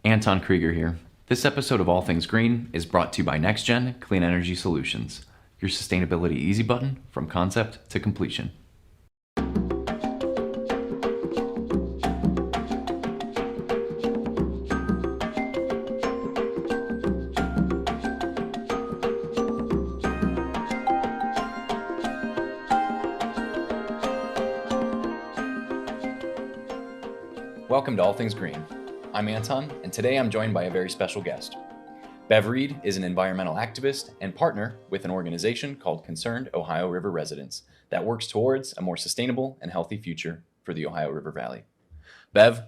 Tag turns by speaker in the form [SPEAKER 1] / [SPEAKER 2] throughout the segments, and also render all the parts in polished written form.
[SPEAKER 1] Anton Krieger here. This episode of All Things Green is brought to you by NextGen Clean Energy Solutions, your sustainability easy button from concept to completion. Welcome to All Things Green. I'm Anton, and today I'm joined by a very special guest. Bev Reed is an environmental activist and partner with an organization called Concerned Ohio River Residents that works towards a more sustainable and healthy future for the Ohio River Valley. Bev,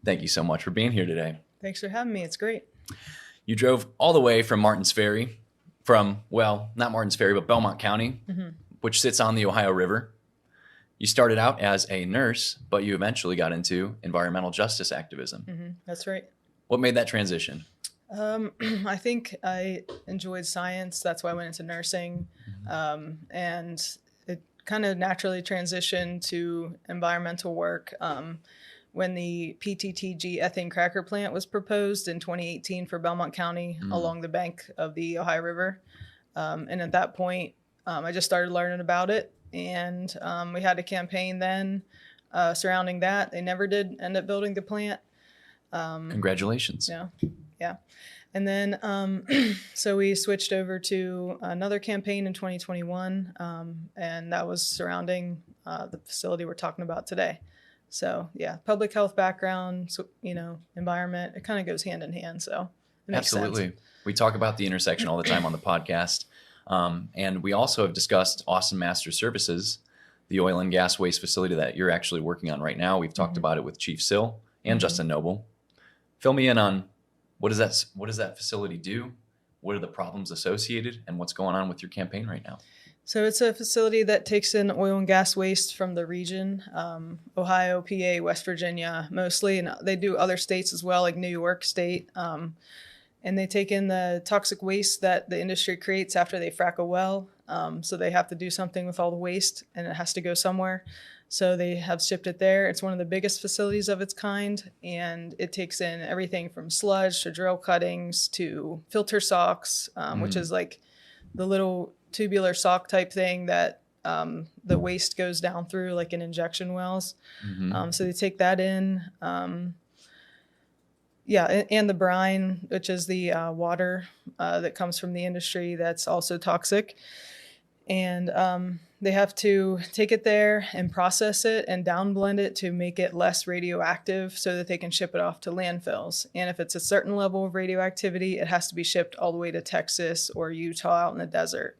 [SPEAKER 1] thank you so much for being here today.
[SPEAKER 2] Thanks for having me. It's great.
[SPEAKER 1] You drove all the way from Martins Ferry, not Martins Ferry, but Belmont County, which sits on the Ohio River. You started out as a nurse, but you eventually got into environmental justice activism.
[SPEAKER 2] That's right.
[SPEAKER 1] What made that transition?
[SPEAKER 2] I think I enjoyed science. That's why I went into nursing. And it kind of naturally transitioned to environmental work. When the PTTG ethane cracker plant was proposed in 2018 for Belmont County along the bank of the Ohio River. And at that point, I just started learning about it. And we had a campaign then surrounding that. They never did end up building the plant.
[SPEAKER 1] Congratulations.
[SPEAKER 2] Yeah. And then, so we switched over to another campaign in 2021, and that was surrounding the facility we're talking about today. So yeah, public health background, environment, it kind of goes hand in hand. So it makes
[SPEAKER 1] Absolutely.
[SPEAKER 2] sense.
[SPEAKER 1] We talk about the intersection all the time on the podcast. And we also have discussed Austin Master Services, the oil and gas waste facility that you're actually working on right now. We've talked about it with Chief Sill and Justin Nobel. Fill me in on what does that facility do? What are the problems associated, and what's going on with your campaign right now?
[SPEAKER 2] So it's a facility that takes in oil and gas waste from the region, Ohio, PA, West Virginia, mostly, and they do other states as well, like New York State. And they take in the toxic waste that the industry creates after they frack a well. So they have to do something with all the waste, and it has to go somewhere. So they have shipped it there. It's one of the biggest facilities of its kind, and it takes in everything from sludge to drill cuttings to filter socks, which is like the little tubular sock type thing that the waste goes down through, like in injection wells. So they take that in. And the brine, which is the water that comes from the industry that's also toxic. And they have to take it there and process it and downblend it to make it less radioactive so that they can ship it off to landfills. And if it's a certain level of radioactivity, it has to be shipped all the way to Texas or Utah out in the desert.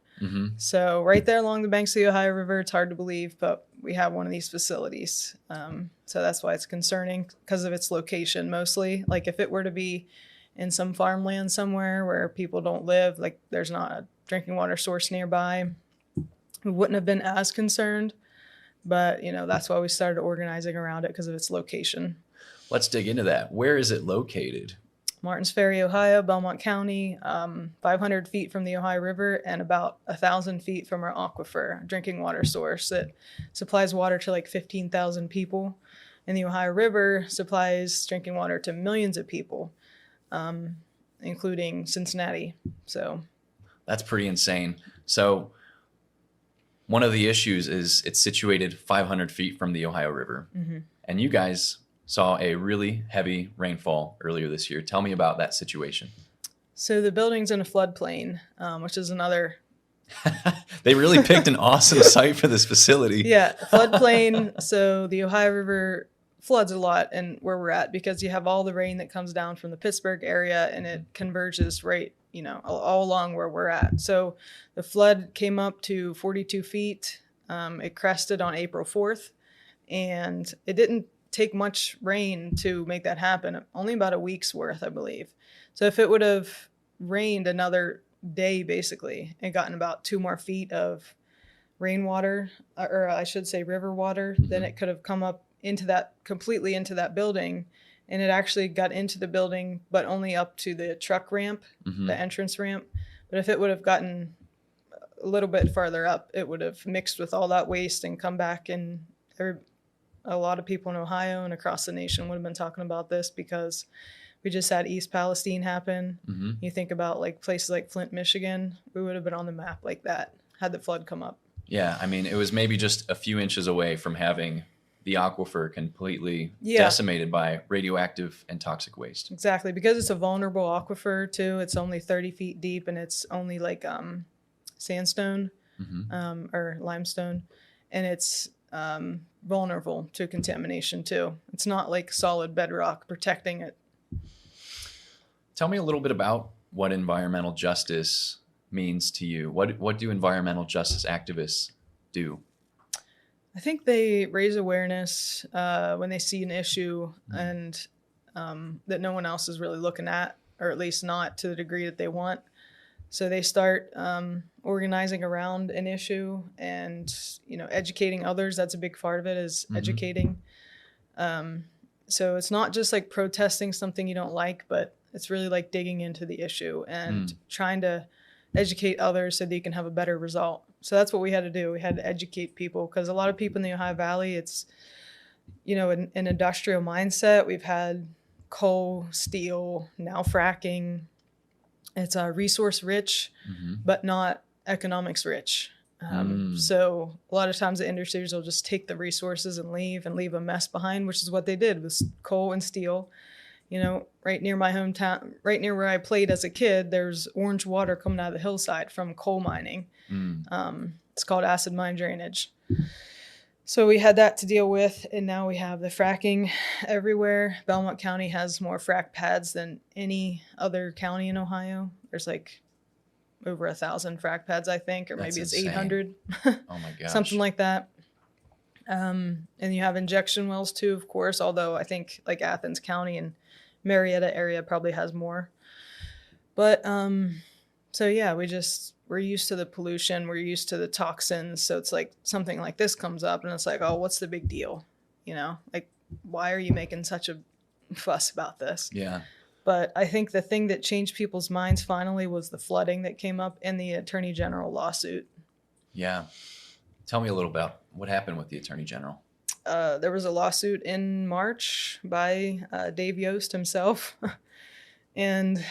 [SPEAKER 2] So right there along the banks of the Ohio River, it's hard to believe, but we have one of these facilities. So that's why it's concerning, because of its location mostly. Like if it were to be in some farmland somewhere where people don't live, like there's not a drinking water source nearby, we wouldn't have been as concerned. But, that's why we started organizing around it, because of its location.
[SPEAKER 1] Let's dig into that. Where is it located?
[SPEAKER 2] Martins Ferry, Ohio, Belmont County, 500 feet from the Ohio River and about 1,000 feet from our aquifer, drinking water source that supplies water to like 15,000 people. And the Ohio River supplies drinking water to millions of people, including Cincinnati. So
[SPEAKER 1] that's pretty insane. So one of the issues is it's situated 500 feet from the Ohio River. And you guys saw a really heavy rainfall earlier this year. Tell me about that situation.
[SPEAKER 2] So the building's in a floodplain, which is another...
[SPEAKER 1] They really picked an awesome site for this facility. Yeah,
[SPEAKER 2] floodplain. So the Ohio River floods a lot and where we're at, because you have all the rain that comes down from the Pittsburgh area and it converges right, all along where we're at. So the flood came up to 42 feet. It crested on April 4th, and it didn't take much rain to make that happen. Only about a week's worth, I believe. So if it would have rained another day, basically, and gotten about 2 more feet rainwater, or I should say river water, then it could have come up completely into that building. And it actually got into the building, but only up to the truck ramp, the entrance ramp. But if it would have gotten a little bit farther up, it would have mixed with all that waste and come back, and a lot of people in Ohio and across the nation would have been talking about this, because We just had East Palestine happen.
[SPEAKER 1] Mm-hmm.
[SPEAKER 2] You think about like places like Flint, Michigan, we would have been on the map like that had the flood come up.
[SPEAKER 1] Yeah, I mean, it was maybe just a few inches away from having the aquifer completely decimated by radioactive and toxic waste.
[SPEAKER 2] Exactly, because it's a vulnerable aquifer too. It's only 30 feet deep, and it's only like sandstone or limestone, and it's vulnerable to contamination too. It's not like solid bedrock protecting it.
[SPEAKER 1] Tell me a little bit about what environmental justice means to you. What do environmental justice activists do?
[SPEAKER 2] I think they raise awareness when they see an issue and that no one else is really looking at, or at least not to the degree that they want. So they start organizing around an issue and, educating others. That's a big part of it, is educating. So it's not just like protesting something you don't like, but it's really like digging into the issue and trying to educate others so that you can have a better result. So that's what we had to do. We had to educate people, because a lot of people in the Ohio Valley, it's, an industrial mindset. We've had coal, steel, now fracking. It's resource rich, but not economics rich. So a lot of times the industries will just take the resources and leave a mess behind, which is what they did with coal and steel. Right near my hometown, right near where I played as a kid, there's orange water coming out of the hillside from coal mining. It's called acid mine drainage. So we had that to deal with, and now we have the fracking everywhere. Belmont County has more frack pads than any other county in Ohio. There's like over 1,000 frack pads, I think, or
[SPEAKER 1] That's
[SPEAKER 2] maybe it's
[SPEAKER 1] insane.
[SPEAKER 2] 800.
[SPEAKER 1] Oh my gosh.
[SPEAKER 2] Something like that. And you have injection wells too, of course, although I think like Athens County and Marietta area probably has more. But so yeah, we're used to the pollution, we're used to the toxins. So it's like something like this comes up and it's like, oh, what's the big deal? Like, why are you making such a fuss about this?
[SPEAKER 1] Yeah.
[SPEAKER 2] But I think the thing that changed people's minds finally was the flooding that came up in the Attorney General lawsuit.
[SPEAKER 1] Yeah. Tell me a little about what happened with the Attorney General.
[SPEAKER 2] There was a lawsuit in March by Dave Yost himself. And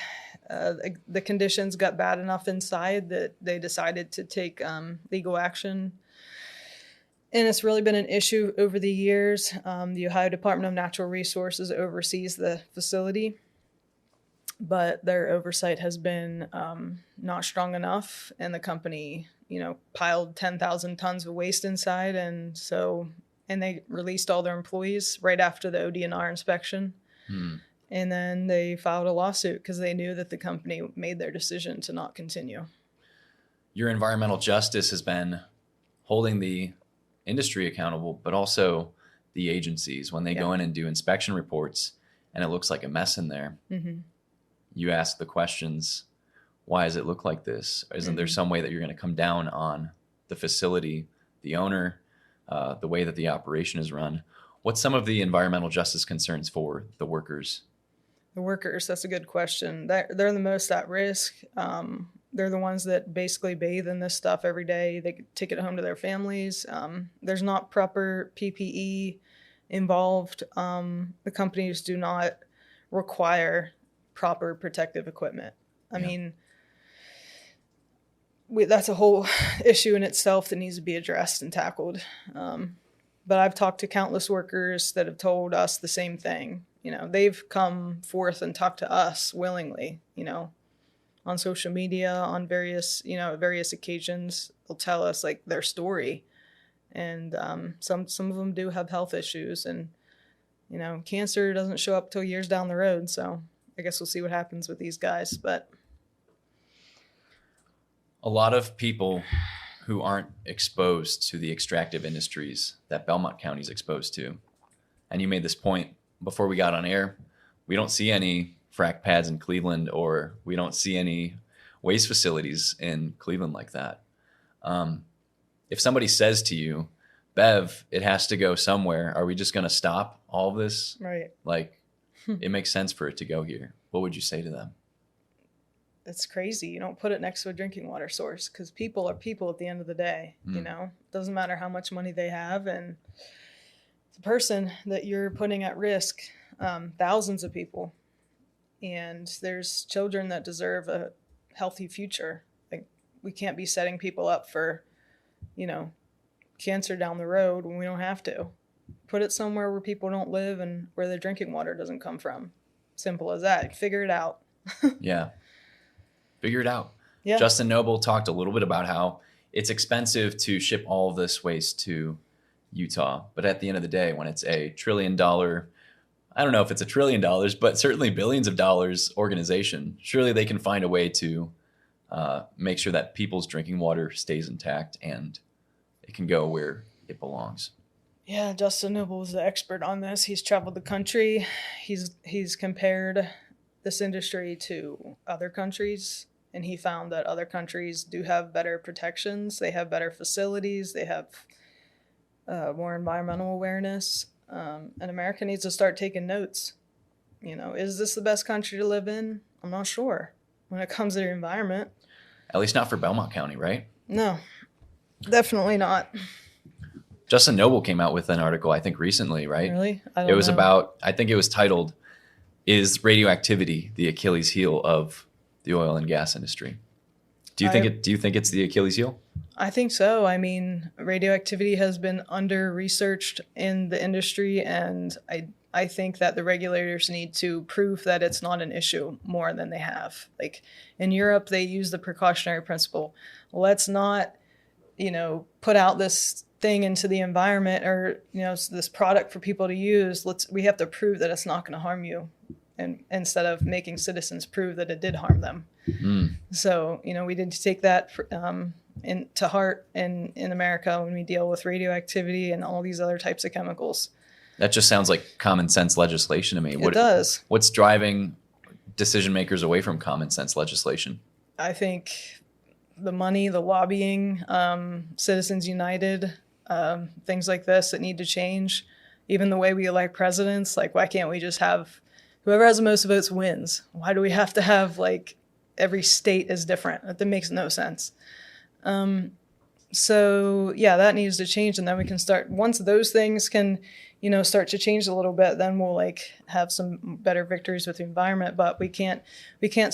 [SPEAKER 2] the conditions got bad enough inside that they decided to take legal action. And it's really been an issue over the years. The Ohio Department of Natural Resources oversees the facility, but their oversight has been not strong enough. And the company, piled 10,000 tons of waste inside. And they released all their employees right after the ODNR inspection. And then they filed a lawsuit because they knew that the company made their decision to not continue.
[SPEAKER 1] Your environmental justice has been holding the industry accountable, but also the agencies. When they go in and do inspection reports and it looks like a mess in there, you ask the questions, why does it look like this? Isn't there some way that you're going to come down on the facility, the owner, the way that the operation is run? What's some of the environmental justice concerns for the workers?
[SPEAKER 2] The workers, that's a good question. They're the most at risk. They're the ones that basically bathe in this stuff every day. They take it home to their families. There's not proper PPE involved. The companies do not require proper protective equipment. I mean, that's a whole issue in itself that needs to be addressed and tackled. But I've talked to countless workers that have told us the same thing. They've come forth and talked to us willingly, on social media, on various occasions. They'll tell us like their story. And some of them do have health issues, and, cancer doesn't show up till years down the road. So I guess we'll see what happens with these guys. But
[SPEAKER 1] a lot of people who aren't exposed to the extractive industries that Belmont County is exposed to. And you made this point before we got on air. We don't see any frack pads in Cleveland, or we don't see any waste facilities in Cleveland like that. If somebody says to you, Bev, it has to go somewhere, are we just going to stop all of this?
[SPEAKER 2] Right.
[SPEAKER 1] Like, it makes sense for it to go here. What would you say to them?
[SPEAKER 2] It's crazy. You don't put it next to a drinking water source, because people are people at the end of the day. It doesn't matter how much money they have, and the person that you're putting at risk, thousands of people. and there's children that deserve a healthy future. Like, we can't be setting people up for, cancer down the road when we don't have to. Put it somewhere where people don't live and where their drinking water doesn't come from. Simple as that. Figure it out.
[SPEAKER 1] Yeah. Figure it out.
[SPEAKER 2] Yeah.
[SPEAKER 1] Justin Nobel talked a little bit about how it's expensive to ship all of this waste to Utah. But at the end of the day, when it's a $1 trillion, I don't know if it's $1 trillion, but certainly billions of dollars organization, surely they can find a way to make sure that people's drinking water stays intact and it can go where it belongs.
[SPEAKER 2] Yeah, Justin Nobel is the expert on this. He's traveled the country. He's compared this industry to other countries, and he found that other countries do have better protections. They have better facilities. They have more environmental awareness. And America needs to start taking notes. Is this the best country to live in? I'm not sure when it comes to the environment.
[SPEAKER 1] At least not for Belmont County, right?
[SPEAKER 2] No, definitely not.
[SPEAKER 1] Justin Nobel came out with an article, I think recently, right?
[SPEAKER 2] Really?
[SPEAKER 1] It was about, I think it was titled, "Is Radioactivity the Achilles heel of the oil and gas industry?" Do you think it's the Achilles heel?
[SPEAKER 2] I think so. I mean, radioactivity has been under-researched in the industry, and I think that the regulators need to prove that it's not an issue more than they have. Like, in Europe, they use the precautionary principle. Let's not, put out this thing into the environment or, this product for people to use. We have to prove that it's not going to harm you, and instead of making citizens prove that it did harm them. So, we need to take that to heart in America when we deal with radioactivity and all these other types of chemicals.
[SPEAKER 1] That just sounds like common sense legislation to me.
[SPEAKER 2] It does.
[SPEAKER 1] What's driving decision makers away from common sense legislation?
[SPEAKER 2] I think the money, the lobbying, Citizens United, things like this that need to change. Even the way we elect presidents, like, why can't we just have whoever has the most votes wins? Why do we have to have, every state is different? That makes no sense. So yeah, that needs to change. And then we can start, once those things can, start to change a little bit, then we'll have some better victories with the environment. But we can't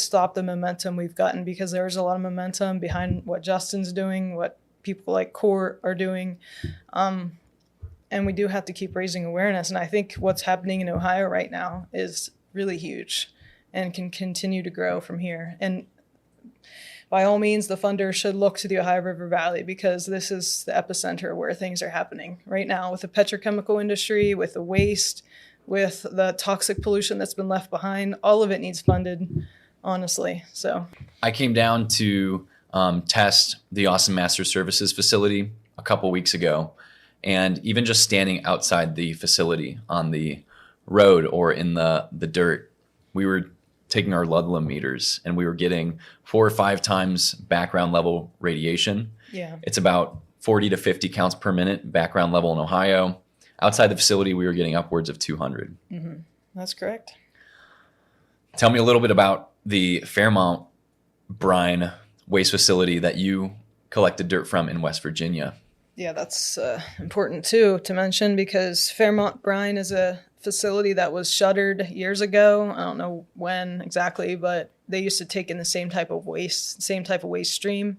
[SPEAKER 2] stop the momentum we've gotten, because there's a lot of momentum behind what Justin's doing, what people like Court are doing. And we do have to keep raising awareness. And I think what's happening in Ohio right now is really huge and can continue to grow from here. And by all means, the funders should look to the Ohio River Valley, because this is the epicenter where things are happening right now with the petrochemical industry, with the waste, with the toxic pollution that's been left behind. All of it needs funded, honestly. So
[SPEAKER 1] I came down to test the Austin Master Services facility a couple weeks ago, and even just standing outside the facility on the road or in the dirt, we were taking our Ludlam meters and we were getting 4 or 5 times background level radiation.
[SPEAKER 2] Yeah.
[SPEAKER 1] It's about 40 to 50 counts per minute background level in Ohio. Outside the facility, we were getting upwards of 200.
[SPEAKER 2] Mm-hmm. That's correct.
[SPEAKER 1] Tell me a little bit about the Fairmont brine waste facility that you collected dirt from in West Virginia.
[SPEAKER 2] Yeah, that's important too to mention, because Fairmont brine is a facility that was shuttered years ago. I don't know when exactly, but they used to take in the same type of waste stream,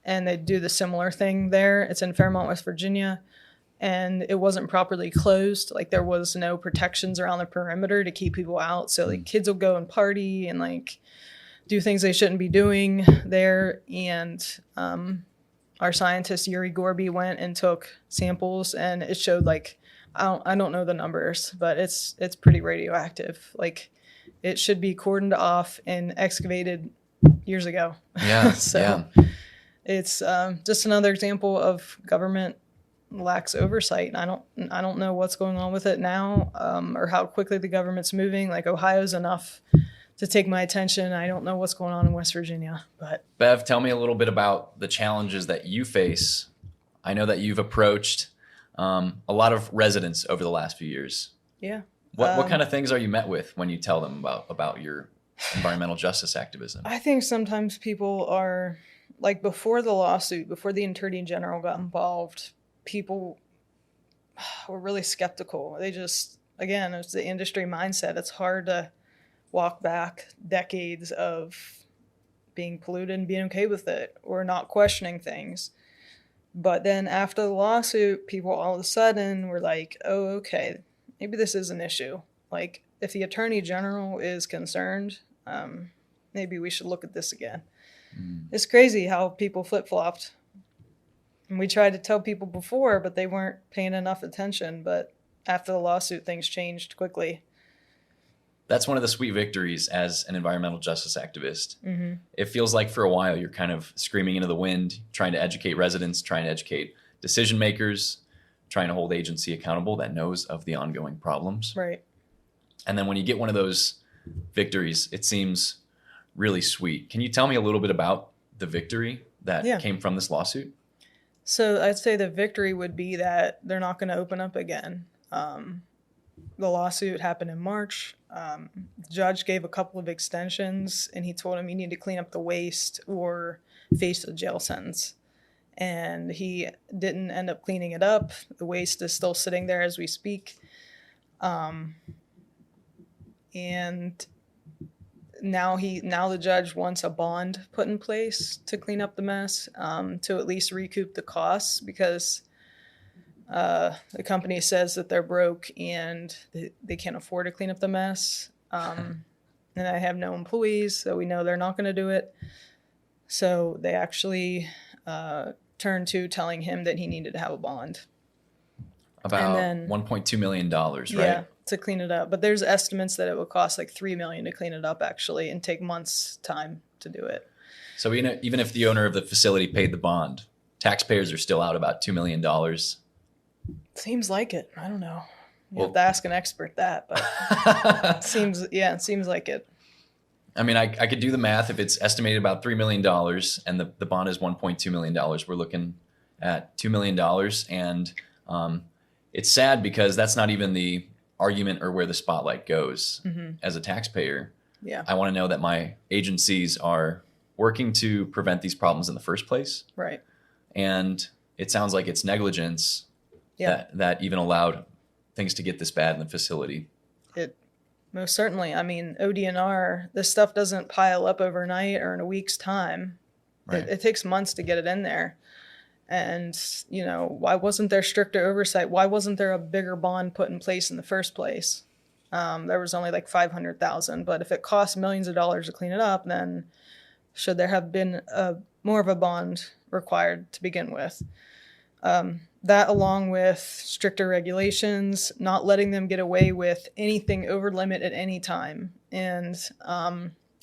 [SPEAKER 2] and they do the similar thing there. It's in Fairmont, West Virginia, and it wasn't properly closed. Like, there was no protections around the perimeter to keep people out. So kids will go and party and do things they shouldn't be doing there. And our scientist Yuri Gorby went and took samples, and it showed I don't know the numbers, but it's pretty radioactive. It should be cordoned off and excavated years ago.
[SPEAKER 1] Yeah.
[SPEAKER 2] So it's just another example of government lacks oversight. I don't know what's going on with it now, or how quickly the government's moving. Ohio's enough to take my attention. I don't know what's going on in West Virginia. But
[SPEAKER 1] Bev, tell me a little bit about the challenges that you face. I know that you've approached a lot of residents over the last few years.
[SPEAKER 2] Yeah.
[SPEAKER 1] What kind of things are you met with when you tell them about your environmental justice activism?
[SPEAKER 2] I think sometimes people are, before the lawsuit, before the Attorney General got involved, people were really skeptical. They just, again, it's the industry mindset. It's hard to walk back decades of being polluted and being okay with it or not questioning things. But then after the lawsuit, people all of a sudden were like, oh, okay, maybe this is an issue. Like, if the attorney general is concerned, maybe we should look at this again. It's crazy how people flip-flopped. And we tried to tell people before, but they weren't paying enough attention. But after the lawsuit, things changed quickly.
[SPEAKER 1] That's one of the sweet victories as an environmental justice activist.
[SPEAKER 2] Mm-hmm.
[SPEAKER 1] It feels like for a while you're kind of screaming into the wind, trying to educate residents, trying to educate decision makers, trying to hold agency accountable that knows of the ongoing problems.
[SPEAKER 2] Right.
[SPEAKER 1] And then when you get one of those victories, it seems really sweet. Can you tell me a little bit about the victory that came from this lawsuit?
[SPEAKER 2] So I'd say the victory would be that they're not going to open up again. The lawsuit happened in March. The judge gave a couple of extensions, and he told him you need to clean up the waste or face a jail sentence. And he didn't end up cleaning it up. The waste is still sitting there as we speak. And now the judge wants a bond put in place to clean up the mess, to at least recoup the costs, because the company says that they're broke and they can't afford to clean up the mess. And I have no employees, so we know they're not going to do it. So they actually turned to telling him that he needed to have a bond.
[SPEAKER 1] About $1.2 million, right?
[SPEAKER 2] Yeah, to clean it up. But there's estimates that it would cost like $3 million to clean it up, actually, and take months' time to do it.
[SPEAKER 1] So even if the owner of the facility paid the bond, taxpayers are still out about $2 million.
[SPEAKER 2] Seems like it. I don't know. You have to ask an expert that, but it seems like it.
[SPEAKER 1] I mean, I could do the math. If it's estimated about $3 million and the bond is $1.2 million, we're looking at $2 million. And it's sad because that's not even the argument or where the spotlight goes. Mm-hmm. As a taxpayer.
[SPEAKER 2] Yeah.
[SPEAKER 1] I want to know that my agencies are working to prevent these problems in the first place.
[SPEAKER 2] Right.
[SPEAKER 1] And it sounds like it's negligence that even allowed things to get this bad in the facility.
[SPEAKER 2] It most certainly. I mean, ODNR, this stuff doesn't pile up overnight or in a week's time. Right. It takes months to get it in there. And, why wasn't there stricter oversight? Why wasn't there a bigger bond put in place in the first place? There was only like $500,000. But if it costs millions of dollars to clean it up, then should there have been more of a bond required to begin with? That, along with stricter regulations, not letting them get away with anything over limit at any time, and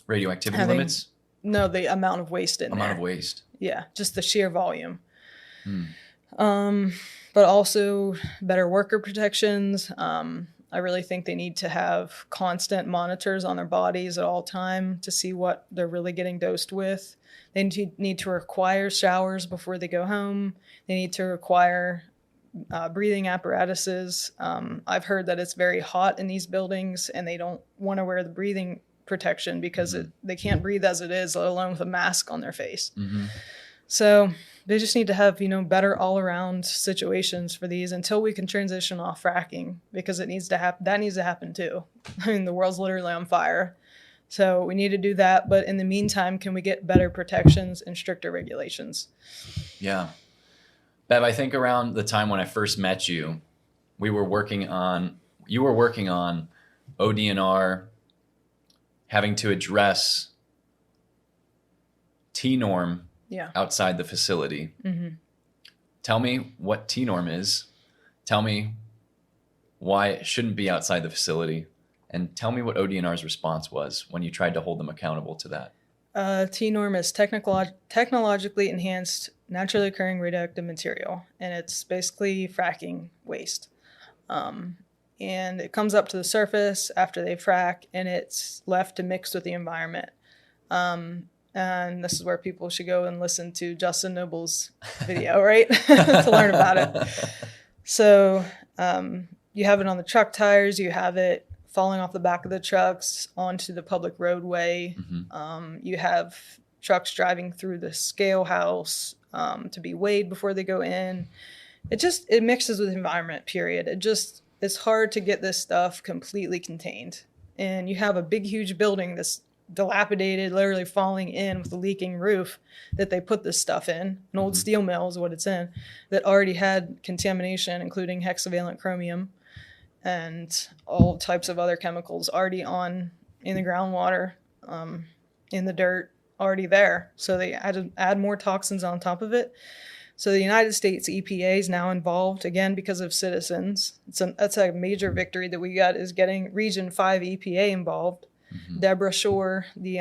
[SPEAKER 1] radioactivity limits?
[SPEAKER 2] No, the amount of waste in there.
[SPEAKER 1] Amount of waste.
[SPEAKER 2] Yeah, just the sheer volume. But also better worker protections. I really think they need to have constant monitors on their bodies at all time to see what they're really getting dosed with. They need to require showers before they go home. They need to require breathing apparatuses. I've heard that it's very hot in these buildings and they don't want to wear the breathing protection because they can't breathe as it is, let alone with a mask on their face. Mm-hmm. So they just need to have, better all-around situations for these until we can transition off fracking, because it needs to happen. That needs to happen too. I mean, the world's literally on fire. So we need to do that. But in the meantime, can we get better protections and stricter regulations?
[SPEAKER 1] Yeah. Bev, I think around the time when I first met you, you were working on ODNR having to address T-norm outside the facility. Mm-hmm. Tell me what T-norm is. Tell me why it shouldn't be outside the facility. And tell me what ODNR's response was when you tried to hold them accountable to that.
[SPEAKER 2] T-norm is technologically enhanced, naturally occurring radioactive material. And it's basically fracking waste. And it comes up to the surface after they frack, and it's left to mix with the environment. And this is where people should go and listen to Justin Nobel's video, right? To learn about it. So you have it on the truck tires. You have it falling off the back of the trucks onto the public roadway. Mm-hmm. You have trucks driving through the scale house to be weighed before they go in. It mixes with the environment, period. It's hard to get this stuff completely contained. and you have a big, huge building that's dilapidated, literally falling in with a leaking roof that they put this stuff in. An old steel mill is what it's in, that already had contamination, including hexavalent chromium and all types of other chemicals already in the groundwater, in the dirt, already there. So they had to add more toxins on top of it. So the United States EPA is now involved again because of citizens. That's a major victory that we got, is getting Region 5 EPA involved. Deborah Shore, the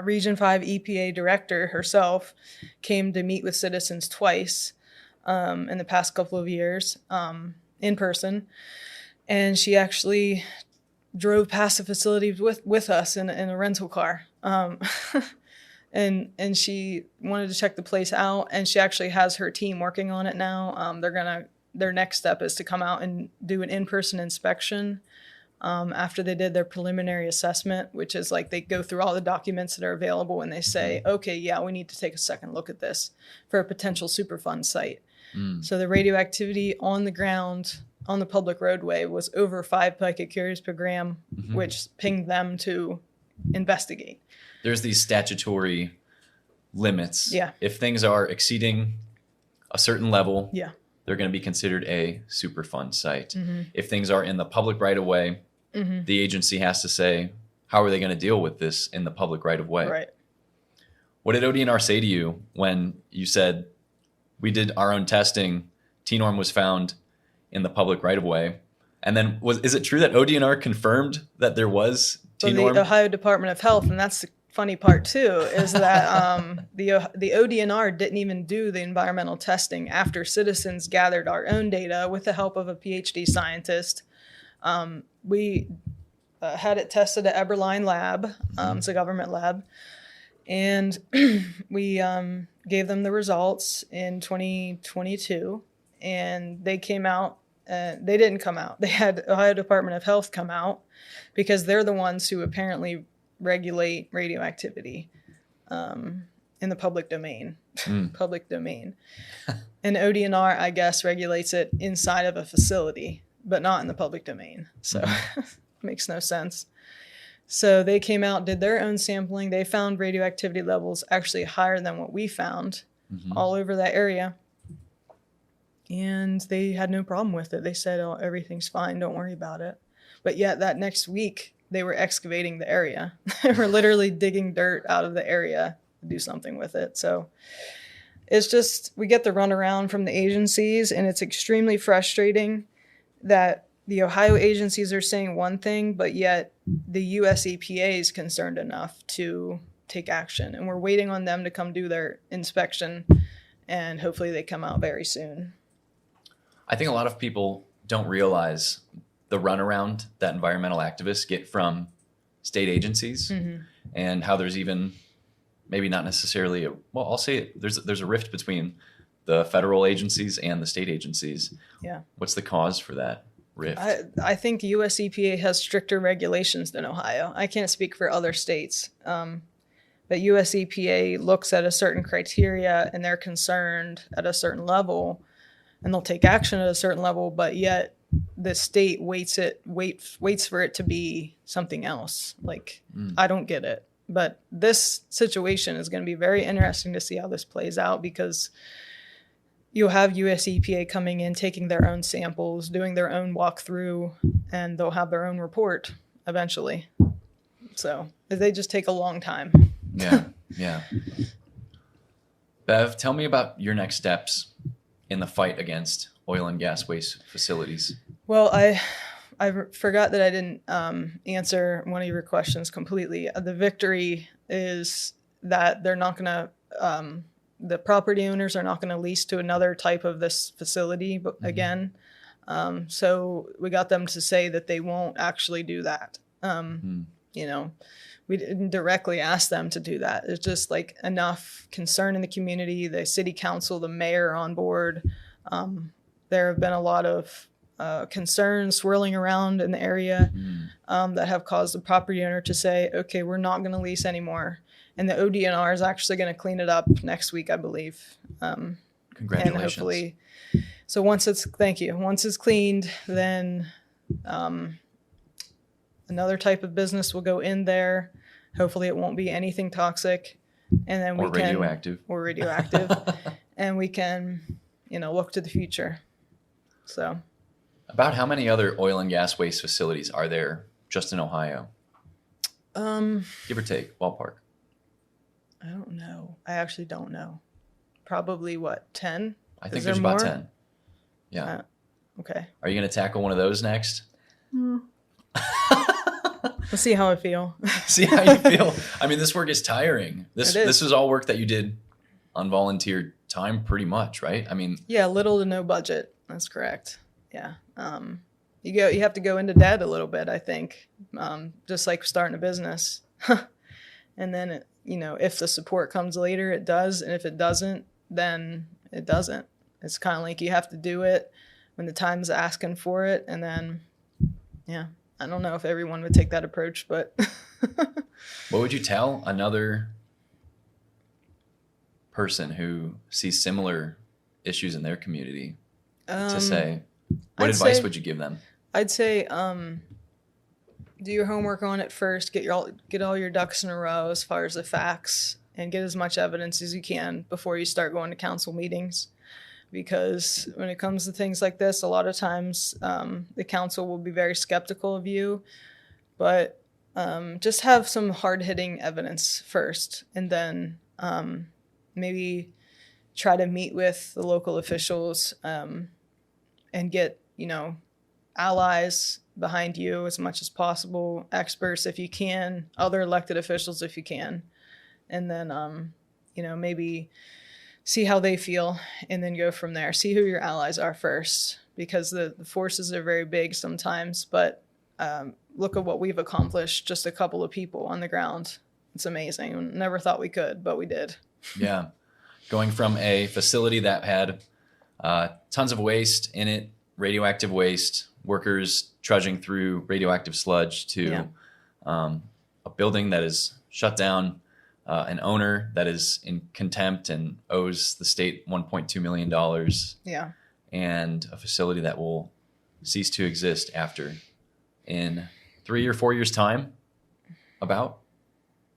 [SPEAKER 2] Region 5 EPA director herself, came to meet with citizens twice in the past couple of years in person. And she actually drove past the facilities with us in a rental car. And she wanted to check the place out, and she actually has her team working on it now. Their next step is to come out and do an in-person inspection after they did their preliminary assessment, which is like they go through all the documents that are available and they say, okay, yeah, we need to take a second look at this for a potential Superfund site. So the radioactivity on the ground on the public roadway was over 5 picocuries per gram, which pinged them to investigate.
[SPEAKER 1] There's these statutory limits.
[SPEAKER 2] Yeah.
[SPEAKER 1] If things are exceeding a certain level,
[SPEAKER 2] Yeah.
[SPEAKER 1] they're going to be considered a Superfund site. If things are in the public right of way, the agency has to say, how are they going to deal with this in the public right of way?
[SPEAKER 2] Right.
[SPEAKER 1] What did ODNR say to you when you said, we did our own testing, T-norm was found in the public right of way? And then is it true that ODNR confirmed that there was T-norm?
[SPEAKER 2] The Ohio Department of Health, and that's the funny part too, is that the ODNR didn't even do the environmental testing after citizens gathered our own data with the help of a PhD scientist. We had it tested at Eberlein Lab. It's a government lab. And we gave them the results in 2022, and they came out. They didn't come out. They had Ohio Department of Health come out because they're the ones who apparently regulate radioactivity in the public domain. Public domain. And ODNR, I guess, regulates it inside of a facility, but not in the public domain. So makes no sense. So they came out, did their own sampling. They found radioactivity levels actually higher than what we found all over that area. And they had no problem with it. They said, oh, everything's fine. Don't worry about it. But yet that next week, they were excavating the area. They were literally digging dirt out of the area to do something with it. So it's just, we get the runaround from the agencies, and it's extremely frustrating that the Ohio agencies are saying one thing, but yet the US EPA is concerned enough to take action. And we're waiting on them to come do their inspection, and hopefully they come out very soon.
[SPEAKER 1] I think a lot of people don't realize the runaround that environmental activists get from state agencies, and how there's even maybe not necessarily I'll say it, there's a rift between the federal agencies and the state agencies. Yeah. What's the cause for that rift?
[SPEAKER 2] I think US EPA has stricter regulations than Ohio. I can't speak for other states. But US EPA looks at a certain criteria, and they're concerned at a certain level, and they'll take action at a certain level, but yet the state waits for it to be something else. Like, I don't get it. But this situation is going to be very interesting to see how this plays out, because you'll have US EPA coming in, taking their own samples, doing their own walkthrough, and they'll have their own report eventually. So they just take a long time.
[SPEAKER 1] Yeah. Bev, tell me about your next steps in the fight against oil and gas waste facilities.
[SPEAKER 2] Well, I forgot that I didn't answer one of your questions completely. The victory is that they're not going to, the property owners are not going to lease to another type of this facility again. So we got them to say that they won't actually do that. You know, we didn't directly ask them to do that. It's just like enough concern in the community, the city council, the mayor on board. There have been a lot of concerns swirling around in the area that have caused the property owner to say, okay, we're not going to lease anymore. And the ODNR is actually going to clean it up next week, I believe.
[SPEAKER 1] Congratulations.
[SPEAKER 2] And hopefully, so once it's cleaned, then another type of business will go in there. Hopefully it won't be anything toxic. And then or radioactive. And we can, look to the future. So
[SPEAKER 1] about how many other oil and gas waste facilities are there just in Ohio? Give or take, ballpark.
[SPEAKER 2] I don't know. I actually don't know. Probably 10?
[SPEAKER 1] I think there's about 10. Yeah.
[SPEAKER 2] Okay.
[SPEAKER 1] Are you going to tackle one of those next?
[SPEAKER 2] Let's see how I feel.
[SPEAKER 1] See how you feel. I mean, this work is tiring. This was all work that you did on volunteer time pretty much, right? I mean,
[SPEAKER 2] yeah, little to no budget. That's correct. Yeah. You have to go into debt a little bit, I think. Just like starting a business. And then if the support comes later, it does, and if it doesn't, then it doesn't. It's kind of like you have to do it when the time's asking for it, and then yeah. I don't know if everyone would take that approach, but
[SPEAKER 1] what would you tell another person who sees similar issues in their community to say? What advice would you give them?
[SPEAKER 2] I'd say do your homework on it first. Get all your ducks in a row as far as the facts, and get as much evidence as you can before you start going to council meetings. Because when it comes to things like this, a lot of times the council will be very skeptical of you, but just have some hard-hitting evidence first, and then maybe try to meet with the local officials and get, allies behind you as much as possible, experts if you can, other elected officials if you can, and then, maybe see how they feel, and then go from there. See who your allies are first, because the forces are very big sometimes, but look at what we've accomplished, just a couple of people on the ground. It's amazing. Never thought we could, but we did.
[SPEAKER 1] Yeah. Going from a facility that had tons of waste in it, radioactive waste, workers trudging through radioactive sludge, to a building that is shut down, an owner that is in contempt and owes the state $1.2 million.
[SPEAKER 2] Yeah.
[SPEAKER 1] And a facility that will cease to exist after in 3 or 4 years' time. About?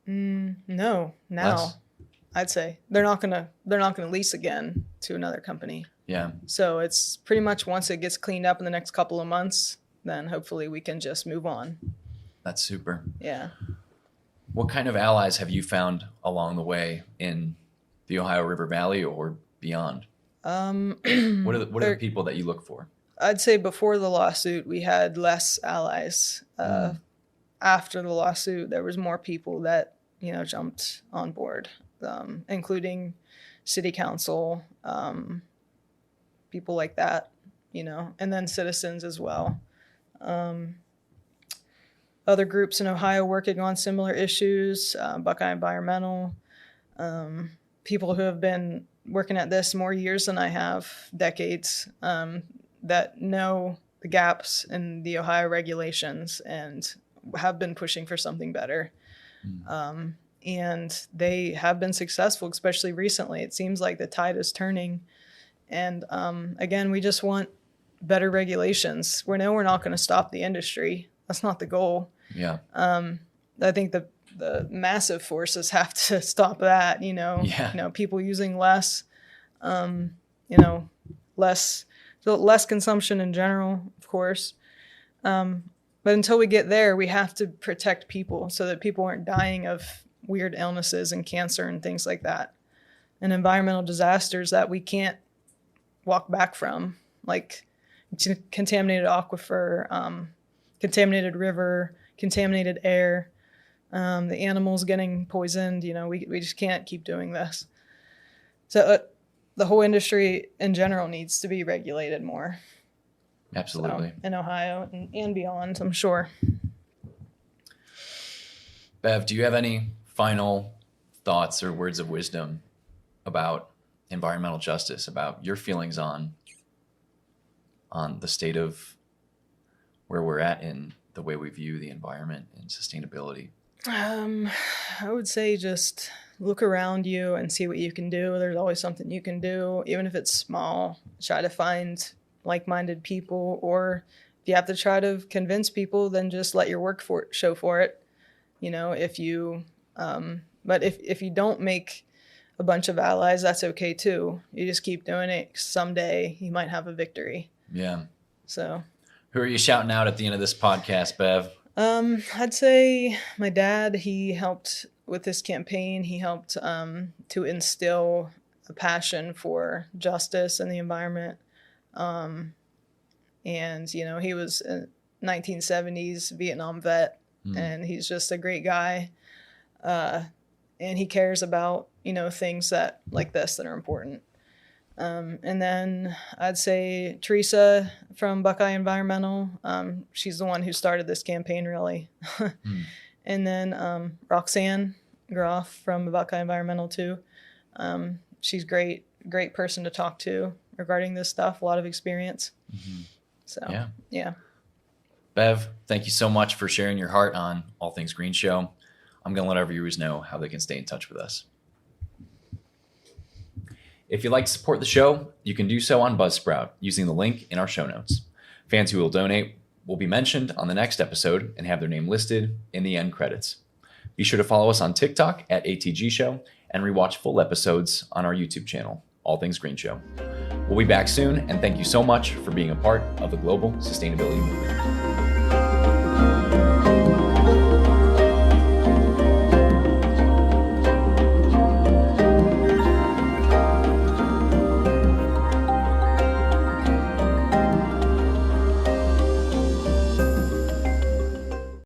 [SPEAKER 2] No, now. Less? I'd say they're not gonna lease again to another company.
[SPEAKER 1] Yeah.
[SPEAKER 2] So it's pretty much, once it gets cleaned up in the next couple of months, then hopefully we can just move on. That's
[SPEAKER 1] super.
[SPEAKER 2] Yeah.
[SPEAKER 1] What kind of allies have you found along the way in the Ohio River Valley or beyond? What are the people that you look for?
[SPEAKER 2] I'd say before the lawsuit, we had less allies. After the lawsuit, there was more people that, jumped on board, including city council, people like that, and then citizens as well. Other groups in Ohio working on similar issues, Buckeye Environmental, people who have been working at this more years than I have, decades, that know the gaps in the Ohio regulations and have been pushing for something better. And they have been successful, especially recently. It seems like the tide is turning. And again, we just want better regulations. We know we're not going to stop the industry. That's not the goal.
[SPEAKER 1] Yeah.
[SPEAKER 2] I think the massive forces have to stop that, people using less, less consumption in general, of course. But until we get there, we have to protect people so that people aren't dying of weird illnesses and cancer and things like that. And environmental disasters that we can't walk back from, like contaminated aquifer, contaminated river, contaminated air, the animals getting poisoned. We just can't keep doing this. So the whole industry in general needs to be regulated more.
[SPEAKER 1] Absolutely.
[SPEAKER 2] So, in Ohio and beyond, I'm sure.
[SPEAKER 1] Bev, do you have any final thoughts or words of wisdom about environmental justice, about your feelings on the state of where we're at in the way we view the environment and sustainability?
[SPEAKER 2] I would say just look around you and see what you can do. There's always something you can do, even if it's small. Try to find like-minded people, or you have to try to convince people, then just let your work show for it. You know, if you, but if you don't make a bunch of allies, that's okay too. You just keep doing it. Someday you might have a victory.
[SPEAKER 1] Yeah.
[SPEAKER 2] So.
[SPEAKER 1] Who are you shouting out at the end of this podcast, Bev?
[SPEAKER 2] I'd say my dad. He helped with this campaign. He helped to instill a passion for justice and the environment. And, you know, he was a 1970s Vietnam vet, and he's just a great guy. And he cares about, you know, things that like this that are important. And then I'd say Teresa from Buckeye Environmental. She's the one who started this campaign, really. And then Roxanne Groff from Buckeye Environmental, too. She's great person to talk to regarding this stuff, a lot of experience. So, yeah.
[SPEAKER 1] Bev, thank you so much for sharing your heart on All Things Green Show. I'm going to let our viewers know how they can stay in touch with us. If you'd like to support the show, you can do so on Buzzsprout using the link in our show notes. Fans who will donate will be mentioned on the next episode and have their name listed in the end credits. Be sure to follow us on TikTok at ATG Show and rewatch full episodes on our YouTube channel, All Things Green Show. We'll be back soon, and thank you so much for being a part of the global sustainability movement.